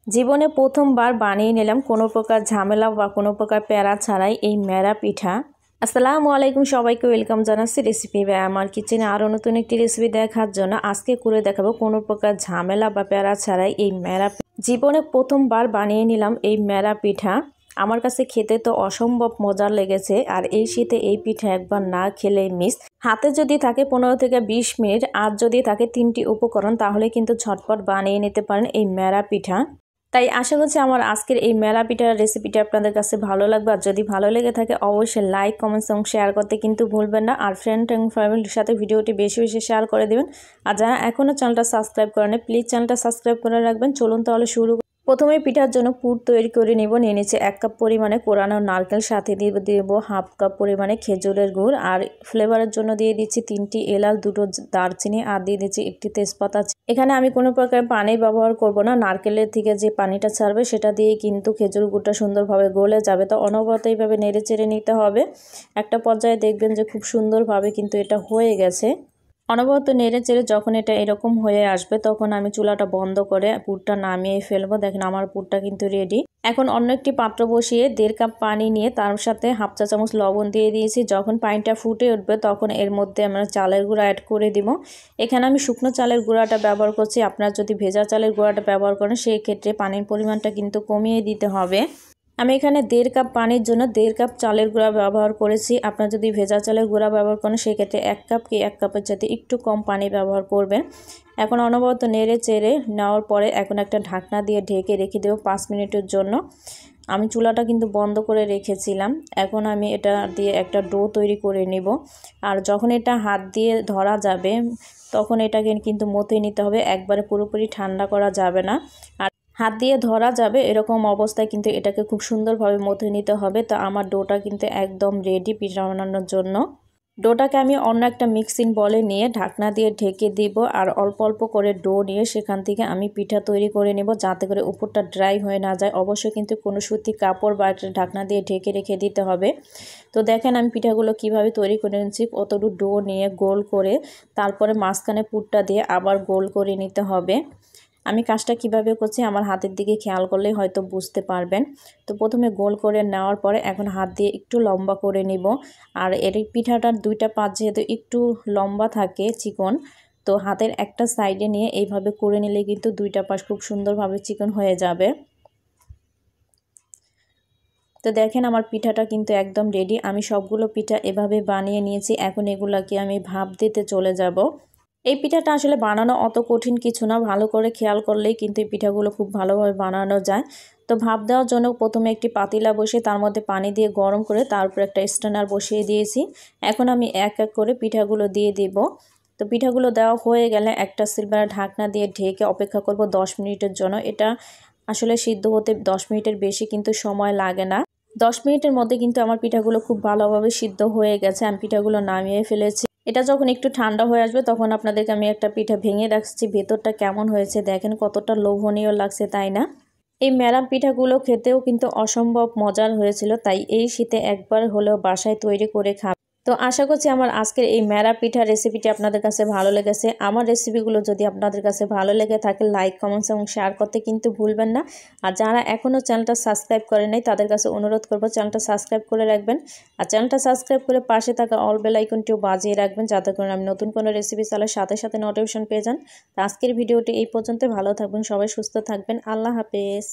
জীবনে প্রথমবার বানিয়ে নিলাম কোনো প্রকার ঝামেলা বা কোনো প্রকার প্যারা ছাড়াই এই মেরা পিঠা। আসসালামু আলাইকুম, সবাইকে ওয়েলকাম জানাচ্ছি রেসিপি বা আমার কিচেনে আরও নতুন একটি রেসিপি দেখার জন্য। আজকে করে দেখাবো কোনো প্রকার ঝামেলা বা প্যারা ছাড়াই এই মেরা। জীবনে প্রথমবার বানিয়ে নিলাম এই মেরা পিঠা। আমার কাছে খেতে তো অসম্ভব মজার লেগেছে, আর এই শীতে এই পিঠা একবার না খেলেই মিস। হাতে যদি থাকে 15 থেকে 20 মিনিট, আর যদি থাকে 3টি উপকরণ, তাহলে কিন্তু ঝটপট বানিয়ে নিতে পারেন এই মেরা পিঠা। তাই আশা করছি আমার আজকের এই মেরা পিঠার রেসিপিটা আপনাদের কাছে ভালো লাগবে। আর যদি ভালো লেগে থাকে অবশ্যই লাইক, কমেন্টস এবং শেয়ার করতে কিন্তু ভুলবেন না। আর ফ্রেন্ড এবং ফ্যামিলির সাথে ভিডিওটি বেশি বেশি শেয়ার করে দেবেন। আর যারা এখনও চ্যানেলটা সাবস্ক্রাইব করেনি প্লিজ চ্যানেলটা সাবস্ক্রাইব করে রাখবেন। চলুন তাহলে শুরু। প্রথমে পিঠার জন্য পুর তৈরি করে নিব। নিয়ে নিচ্ছে 1 কাপ পরিমাণে কোরানো নারকেল, সাথে দিয়ে দেব হাফ কাপ পরিমাণে খেজুরের গুড়, আর ফ্লেভারের জন্য দিয়ে দিচ্ছি 3টি এলাচ, 2টো দারচিনি, আর দিয়ে দিচ্ছি 1টি তেজপাতা। এখানে আমি কোনো প্রকার পানি ব্যবহার করব না, নারকেলের থেকে যে পানিটা ছাড়বে সেটা দিয়েই কিন্তু খেজুর গুড়টা সুন্দরভাবে গলে যাবে। তো অনবরত এইভাবে নেড়ে চেড়ে নিতে হবে। একটা পর্যায়ে দেখবেন যে খুব সুন্দরভাবে কিন্তু এটা হয়ে গেছে। অনবরত নেড়ে চেড়ে যখন এটা এরকম হয়ে আসবে তখন আমি চুলাটা বন্ধ করে পুরটা নামিয়ে ফেলবো। দেখেন আমার পুরটা কিন্তু রেডি। এখন অন্য একটি পাত্র বসিয়ে 1.5 কাপ পানি নিয়ে তার সাথে হাফ চা চামচ লবণ দিয়ে দিয়েছি। যখন পানিটা ফুটে উঠবে তখন এর মধ্যে আমরা চালের গুঁড়া অ্যাড করে দিব। এখানে আমি শুকনো চালের গুঁড়াটা ব্যবহার করছি। আপনারা যদি ভেজা চালের গুঁড়াটা ব্যবহার করেন সেই ক্ষেত্রে পানির পরিমাণটা কিন্তু কমিয়ে দিতে হবে। আমি এখানে 1.5 কাপ পানির জন্য 1.5 কাপ চালের গুঁড়া ব্যবহার করেছি। আপনারা যদি ভেজা চালের গুঁড়া ব্যবহার করেন সেক্ষেত্রে 1 কাপ কি 1 কাপের সাথে একটু কম পানি ব্যবহার করবেন। এখন অনবরত নেড়ে চেড়ে নেওয়ার পরে এখন একটা ঢাকনা দিয়ে ঢেকে রেখে দেবো 5 মিনিটের জন্য। আমি চুলাটা কিন্তু বন্ধ করে রেখেছিলাম। এখন আমি এটা দিয়ে একটা ডো তৈরি করে নিব। আর যখন এটা হাত দিয়ে ধরা যাবে তখন এটাকে কিন্তু মথে নিতে হবে, একবারে পুরোপুরি ঠান্ডা করা যাবে না। আর হাত দিয়ে ধরা যাবে এরকম অবস্থায় কিন্তু এটাকে খুব সুন্দরভাবে মথে নিতে হবে। তো আমার ডোটা কিন্তু একদম রেডি পিঠা বানানোর জন্য। ডোটাকে আমি অন্য একটা মিক্সিং বলে নিয়ে ঢাকনা দিয়ে ঢেকে দিব, আর অল্প অল্প করে ডো নিয়ে সেখান থেকে আমি পিঠা তৈরি করে নেব, যাতে করে উপরটা ড্রাই হয়ে না যায়। অবশ্যই কিন্তু কোনো সুতি কাপড় বা একটা ঢাকনা দিয়ে ঢেকে রেখে দিতে হবে। তো দেখেন আমি পিঠাগুলো কিভাবে তৈরি করে নিচ্ছি। কতটুকু ডো নিয়ে গোল করে তারপরে মাঝখানে পুরটা দিয়ে আবার গোল করে নিতে হবে। আমি কাজটা কিভাবে করছি আমার হাতের দিকে খেয়াল করলেই হয়তো বুঝতে পারবেন। তো প্রথমে গোল করে নেওয়ার পরে এখন হাত দিয়ে একটু লম্বা করে নিব। আর এর পিঠাটার 2টা পাশ যেহেতু একটু লম্বা থাকে চিকন, তো হাতের একটা সাইডে নিয়ে এইভাবে করে নিলে কিন্তু 2টা পাশ খুব সুন্দরভাবে চিকন হয়ে যাবে। তো দেখেন আমার পিঠাটা কিন্তু একদম রেডি। আমি সবগুলো পিঠা এভাবে বানিয়ে নিয়েছি। এখন এগুলাকে আমি ভাপ দিতে চলে যাব। এই পিঠাটা আসলে বানানো অত কঠিন কিছু না, ভালো করে খেয়াল করলেই কিন্তু এই পিঠাগুলো খুব ভালোভাবে বানানো যায়। তো ভাপ দেওয়ার জন্য প্রথমে একটি পাতিলা বসিয়ে তার মধ্যে পানি দিয়ে গরম করে তার উপর একটা স্ট্যান্ডার বসিয়ে দিয়েছি। এখন আমি এক এক করে পিঠাগুলো দিয়ে দেব। তো পিঠাগুলো দেওয়া হয়ে গেলে একটা সিলভারের ঢাকনা দিয়ে ঢেকে অপেক্ষা করব 10 মিনিটের জন্য। এটা আসলে সিদ্ধ হতে 10 মিনিটের বেশি কিন্তু সময় লাগে না। 10 মিনিটের মধ্যে কিন্তু আমার পিঠাগুলো খুব ভালোভাবে সিদ্ধ হয়ে গেছে। আমি পিঠাগুলো নামিয়ে ফেলেছি। এটা যখন একটু ঠান্ডা হয়ে আসবে তখন আপনাদেরকে আমি একটা পিঠা ভেঙে রাখছি ভেতরটা কেমন হয়েছে। দেখেন কতটা লোভনীয় লাগছে, তাই না? এই মেরাম পিঠাগুলো খেতেও কিন্তু অসম্ভব মজার হয়েছিল। তাই এই শীতে একবার হলেও বাসায় তৈরি করে খাবেন। তো আশা করছি আমার আজকের এই মেরা পিঠা রেসিপিটি আপনাদের কাছে ভালো লেগেছে। আমার রেসিপিগুলো যদি আপনাদের কাছে ভালো লেগে থাকে লাইক, কমেন্টস এবং শেয়ার করতে কিন্তু ভুলবেন না। আর যারা এখনও চ্যানেলটা সাবস্ক্রাইব করে নাই তাদের কাছে অনুরোধ করব চ্যানেলটা সাবস্ক্রাইব করে রাখবেন। আর চ্যানেলটা সাবস্ক্রাইব করে পাশে থাকা অল বেল আইকনটিও বাজিয়ে রাখবেন, যাতে করে আমি নতুন কোনো রেসিপি চালার সাথে সাথে নোটিফিকেশন পেয়ে যান। তো আজকের ভিডিওটি এই পর্যন্ত। ভালো থাকবেন সবাই, সুস্থ থাকবেন। আল্লাহ হাফেজ।